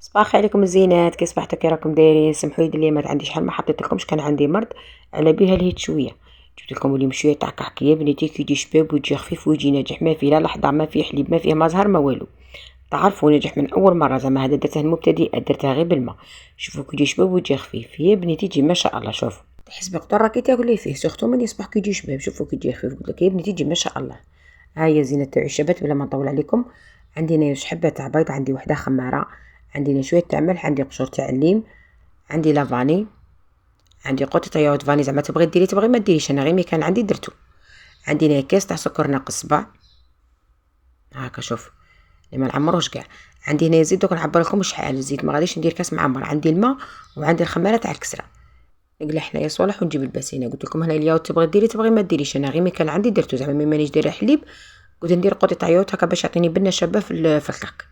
صباح الخير عليكم الزينات، كي صبحتوا كي راكم دايرين؟ سمحوا لي اللي ما عندي شحال ما حطيت لكمش، كان عندي مرض على بها لهيت شويه. جبت لكم اليوم شويه تاع كعكيه بنيتي كي يجي شباب ويجي خفيف ويجي ناجح، ما فيه لا لحظه، ما فيه حليب، ما فيه ما زهر ما والو. تعرفوا ناجح من اول مره، زعما هذا درته المبتدئه درتها غير بالماء. شوفوا كي يجي شباب ويجي خفيف، يا بنيتي تجي ما شاء الله. شوفوا تحس بقدر راكي تاكلي فيه، سورتو من يصبح كي يجي شباب. شوفوا كي يجي خفيف قلت لك يا بنيتي تجي ما شاء الله. ها هي زينه تاع الشبات بلا ما نطول عليكم. عندي هنا حبه تاع بيض، عندي وحده خماره، عندي شويه تاع ملح، عندي قشور تاع الليم، عندي لافاني، عندي قطعه ياغورت فاني، زعما تبغي ديري تبغي ما ديريش، انا غير مي كان عندي درتو. عندي هنا كاس تاع سكر ناقص صباع هاكا، شوف اللي ما نعمروش كاع. عندي هنا زيت، دوك نعبر لكم شحال الزيت، ما غاديش ندير كاس معمر. عندي الماء وعندي الخماره تاع الكسره. نقلع حنايا صوالح ونجيب الباسينه. قلت لكم هنا الياغورت تبغي ديري تبغي ما ديريش، انا غير مي كان عندي درتو، زعما مي مانيش دايره حليب قلت ندير قطعه ياغورت هكا باش يعطيني بنه شابه في الكعك.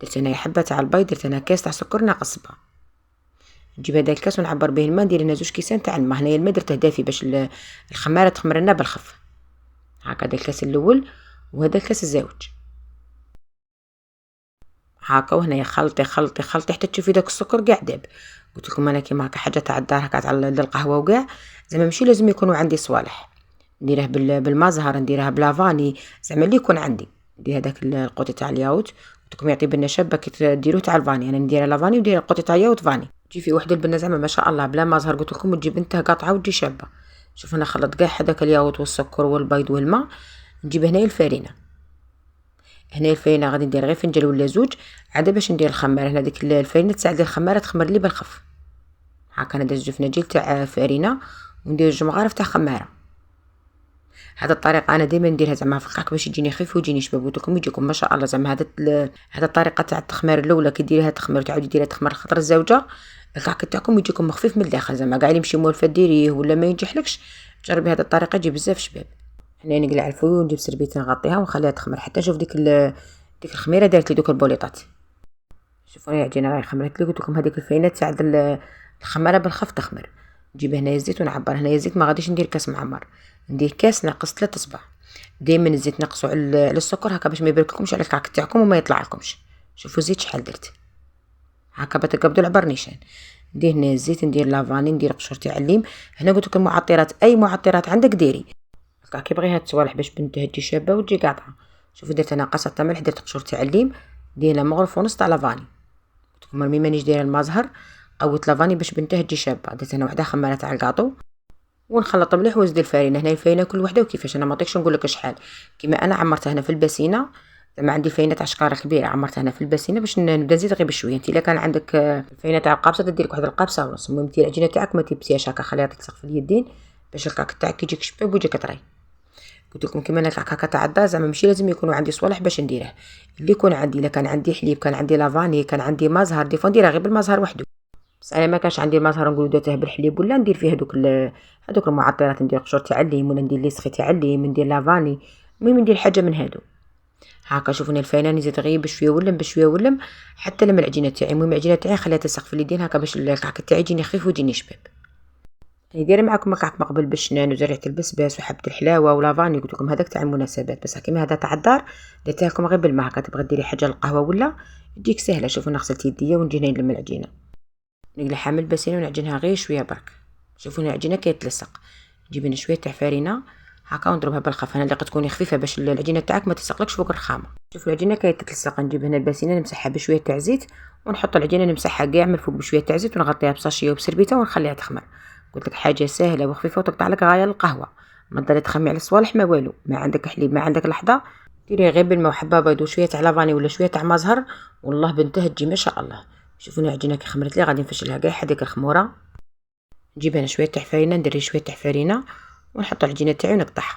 درت هنا حبه تاع البيض، درت هنا كاس تاع سكر ناقص صباع. نجيب هذا الكاس ونعبر به الماء، ندير هنا 2 كيسان تاع الماء. هنايا الماء درته دافي باش الخماره تخمر لنا بالخف. هاكا هذا الكاس الاول وهذا الكاس الزاوج هاكا. وهنايا خلطي خلطي خلطي حتى تشوفي داك السكر كاع داب. قلت لكم انا كيما هكا حاجه تاع الدار هكا تاع القهوه وكاع، زعما ماشي لازم يكونوا عندي صوالح. نديره بالماء زهر، نديرها بلافاني، زعما اللي يكون عندي. ندير هذاك القوطي تاع الياوت، قلت لكم يعطي بنه شابه كي ديروه تاع الفاني. انا ندير لافاني وندير القوطي تاع الياوت فاني، تجي في وحده البنه زعما ما شاء الله بلا ما زهر. قلت لكم تجي بنتها قاطعه وتجي شابه. شوف انا خلط كاع هذاك الياوت والسكر والبيض والماء. نجيب هنايا الفارينه. هنا الفارينه غادي ندير غير فنجان ولا زوج عاد باش ندير الخماره. هنا ديك الفارينه تساعد الخماره تخمر لي بالخف. هاكا انا درت 2 فناجيل تاع فرينه وندير 2 مغارف تاع خماره. هذا الطريقه انا ديما نديرها زعما في الكعك باش يجيني خفيف ويجيني شباب. قلتلكم يجيكم ما شاء الله. زعما هذا الطريقه تاع التخمير الاولى كي ديريها تخمير وتعاودي ديريها تخمير الخطره الزوجه، الكعك تاعكم يجيكم خفيف من الداخل. زعما كاع اللي يمشي مولفه ديريه ولا ما ينجحلكش جربي هذه الطريقه تجي بزاف شباب. هنا نقلع الفوي ونجيب سربيته نغطيها ونخليها تخمر حتى نشوف ديك الخميره دارت لي دوك البوليطات. شوفوا راه عجينه راهي خمرت لي. قلت لكم هذيك الفاينه تساعد الخماره بالخف تخمر. نجيب هنايا الزيت ونعبر. هنايا الزيت ما غاديش ندير كاس معمر، ندير كاس ناقص 3 صباع. دائما الزيت نقصوا على السكر هكا باش ما يبركلكمش على الكعك تاعكم وما يطلع لكمش. شوفوا الزيت شحال درت هكا بتقبضوا العبر نيشان. ندير هنا الزيت، ندير لافاني، ندير قشور تاع الليم. هنا قلت لكم المعطرات، اي معطرات عندك ديري. الكعك يبغيها تصوالح باش بنتها تجي شابه وتجي قاطعه. شوفوا درت انا قصه تاع ملح، درت قشور تاع الليم، دينا مغرف ونص تاع لافاني. المهم مانيش دايره الماء زهر، قوت لافاني باش بنته تجي شابه. درت انا وحده خماره تاع الكاطو ونخلط مليح وزيد الفارينه. هنا الفارينه كل وحده وكيفاش، انا ما نعطيكش نقول لك شحال. كيما انا عمرتها هنا في الباسينه، زعما عندي فاينه تاع شكاره كبيره عمرتها هنا في الباسينه باش نبدا نزيد غير بشويه. انت الا كان عندك الفاينه تاع القابصه دير لك واحد القابصه ونص. المهم انت العجينه تاعك ما تبسياش هكا، خليها تلصق في اليدين باش الكعك تاعك يجيك شباب ويجيك طري. قلت لكم كيما انا الكعك هكا تاع الدار زعما ماشي لازم يكونوا عندي صوالح باش نديره. اللي يكون عندي، الا كان عندي حليب، كان عندي لافاني، كان عندي مازهر، دي فون نديرها غير بالمازهر وحده. بس انا ما كانش عندي المازهر نقولوا درته بالحليب، ولا ندير فيه هذوك المعطرات، ندير قشور تاع الليم ولا ندير ليسخي تاع الليم، ندير لافاني. المهم ندير حاجه من هادو. هاكا شوفوني الفاينه نزيد غير بشويه ولم بشويه ولم حتى لما العجينه تاعي. المهم العجينه تاعي خليها تلصق في اليدين هكا باش الكعك تاعي يجيني خفيف ويجيني شباب. دايره معكم الكعك مقبل بالشنان وزريعه البسباس وحبه الحلاوه ولافاني. قلت لكم هذاك تاع المناسبات، بس كيما هذا تاع الدار درتها لكم غير بالماء. هكا تبغي ديري حاجه للقهوه ولا تجيك سهله. شوفوا انا غسلت يديا ونجي نلم العجينه، نقلعها من الباسينه ونعجنها غير شويه برك. شوفوا العجينه كي تلصق. نجيب لنا شويه تاع فرينه هكا ونضربها بالخف. انا لقيت تكوني خفيفه باش العجينه تاعك ما تلصقلكش فوق الرخامه. شوفوا العجينه كي تلصق. نجيب هنا الباسينه نمسحها بشويه تاع زيت ونحط العجينه نمسحها كاع من فوق بشويه تاع زيت ونغطيها بصاشيه وبسربيته ونخليها تخمر. قلت لك حاجه سهله وخفيفه وتقطع لك غايه القهوه. ما تضلي تخمي على الصوالح ما والو. ما عندك حليب، ما عندك لحظه، ديري غير بالماء وحبه بيض وشويه تاع لافاني ولا شويه تاع مزهر، والله بنته تجي ما شاء الله. شوفوني العجينه كي خمرت لي غادي نفشلها كاع هذيك الخموره. نجيب انا شويه تاع فرينه، ندير شويه تاع فرينه ونحط العجينه تاعي ونقطعها.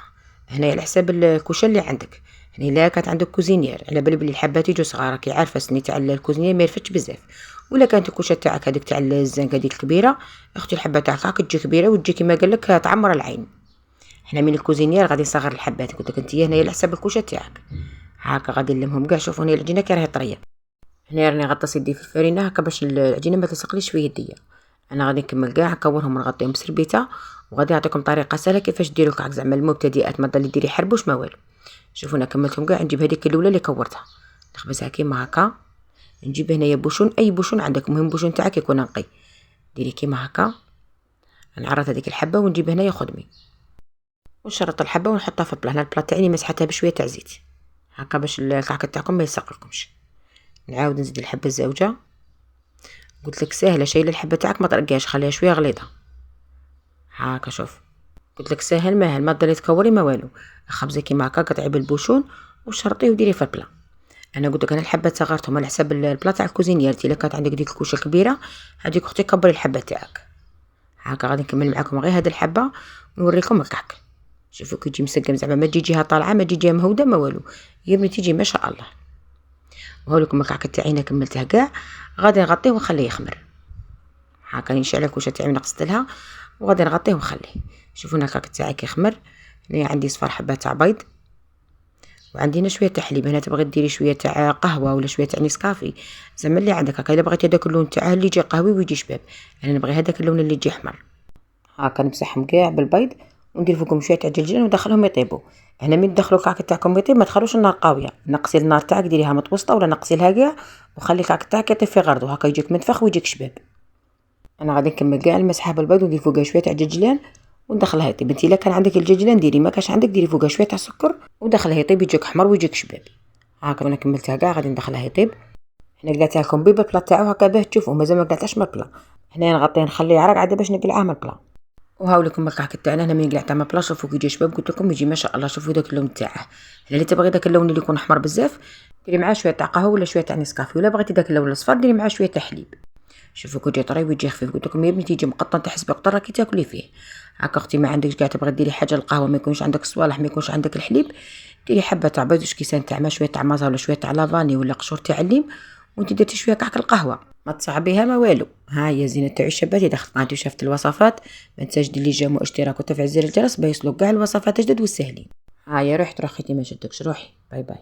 هنايا على حساب الكوشه اللي عندك. هنا الا كانت عندك كوزينير على بالي بلي الحبات يجوا صغار، كي عارفه السني تاع الكوزينير ما يرفتش بزاف. ولا كانت الكوشه تاعك هذيك تاع الزنقه هذيك الكبيره، اختي الحبه تاعك تجي كبيره وتجي كيما قال لك تعمر العين. حنا من الكوزينير غادي نصغر الحبات. قلت لك انت هنايا على حساب الكوشه تاعك. هاكا غادي نلمهم كاع. شوفوا هنا العجينه كي راهي طريه. هنا راني غطس يدي في الفرينه هكا باش العجينه ما تلصقليش في يديا. انا غادي نكمل كاع نكورهم ونغطيهم بسربيته. وغادي نعطيكم طريقه سهله كيفاش ديروا الكعك زعما المبتدئات ما تضلي ديري حربوش ما والو. شوفوا انا كملتهم كاع. نجيب هذيك الاولى اللي كورتها نخبزها كيما هكا، نجيب هنايا بوشون، اي بوشون عندك، المهم بوشون تاعك يكون نقي. ديري كيما هكا، نعرض هذيك الحبه ونجيب هنايا خدمي ونشرط الحبه ونحطها في البلا. هنا البلا تاعي مسحتها بشويه تاع زيت هكا باش الكعكه تاعكم ما يسقلكمش. نعاود نزيد الحبه الزوجه. قلت لك ساهله، شايله الحبه تاعك ما ترقاش، خليها شويه غليظه هاكا. شوف قلت لك ساهل ماهل، ما تضلي تكوري ما والو. خبزي كيما هكا، قطعي بالبوشون وشرطيه وديري في البلا. انا قلت لك انا الحبه صغرتهم على حساب البلا تاع الكوزينيرتي. الا كانت عندك ديك الكوشه كبيره هذيك اختي كبري الحبه تاعك هاكا. غادي نكمل معاكم غير هاد الحبه ونوريكم الكعك. شوفوا كي يجي مسقم زعما ما تجي جهه طالعه، ما تجي جهه مهوده ما والو، يا بنتي تيجي ما شاء الله. وهولكم الكعك تاعي انا كملته كاع. غادي نغطيه ونخليه يخمر هاكا. نشعل الكوشه تاعي نقصت لها وغادي نغطيه ونخليه. شوفوا هنا الكعك تاعي كيخمر. هنا عندي صفار حبه تاع بيض، وعندي هنا شويه تاع حليب. هنا تبغي ديري شويه تاع قهوه ولا شويه تاع نسكافي زعما اللي عندك هكا. الا بغيتي هذاك اللون تاعها اللي يجي قهوي ويجي شباب، انا نبغي هذاك اللون اللي يجي احمر هاكا. نمسحهم كاع بالبيض وندير فوقهم شويه تاع جلجلان وندخلهم يطيبوا. هنا من تدخلوا الكعك تاعكم يطيب ما تخلوش النار قاويه، نقصي النار تاعك ديريها متوسطه ولا نقصي لها كاع، وخلي الكعك تاعك يطيب في غرضو هكا يجيك منفخ ويجيك شباب. انا غادي نكمل كاع المسحه بالبيض وندير فوقها شويه تاع جلجلان وندخلها يطيب. انت الا كان عندك الجلجلان ديري، ما كاش عندك ديري فوقها شويه تاع سكر ودخلها يطيب يجيك حمر ويجيك شباب هاكا. انا كملتها كاع غادي ندخلها يطيب. هنا قلعتها لكم بيض البلا تاعو هكا باه تشوفوا، مازال ما قلعتهاش من البلا. هنا نغطيه نخليه يعرق عاد باش نقلعه من البلا. وهاولكم الكعك تاعنا هنا من قلعتها من البلا. شوفوا كي يجي شباب قلت لكم يجي ما شاء الله. شوفوا داك اللون تاعه. اللي تبغي داك اللون اللي يكون احمر بزاف ديري معاه شويه تاع قهوه ولا شويه تاع نسكافي، ولا بغيتي داك اللون الاصفر ديري معاه شويه تاع حليب. شوفوا كي يجي طري ويجي خفيف. قلت لكم يا بنتي يجي مقطن تحسبي قطره كي تاكلي فيه هاكا. اختي ما عندكش كاع تبغي ديري حاجه القهوه، ما يكونش عندك الصوالح، ما يكونش عندك الحليب، ديري حبه تاع بيض، كيسان تاع ما شويه تاع مازا ولا شويه تاع لافاني ولا قشور تاع الليم، وانت درتي شويه كعك القهوه ما تصعبيها ما والو. ها هي زينه تاع الشباب. اذا خطناتي وشافت الوصفات ما تنساش ديري جيم واشتراك وتفعيل زر الجرس باش يوصلوك كاع الوصفات الجدد والسهلين. ها يا روحي تروحي ما شدكش، روحي باي باي.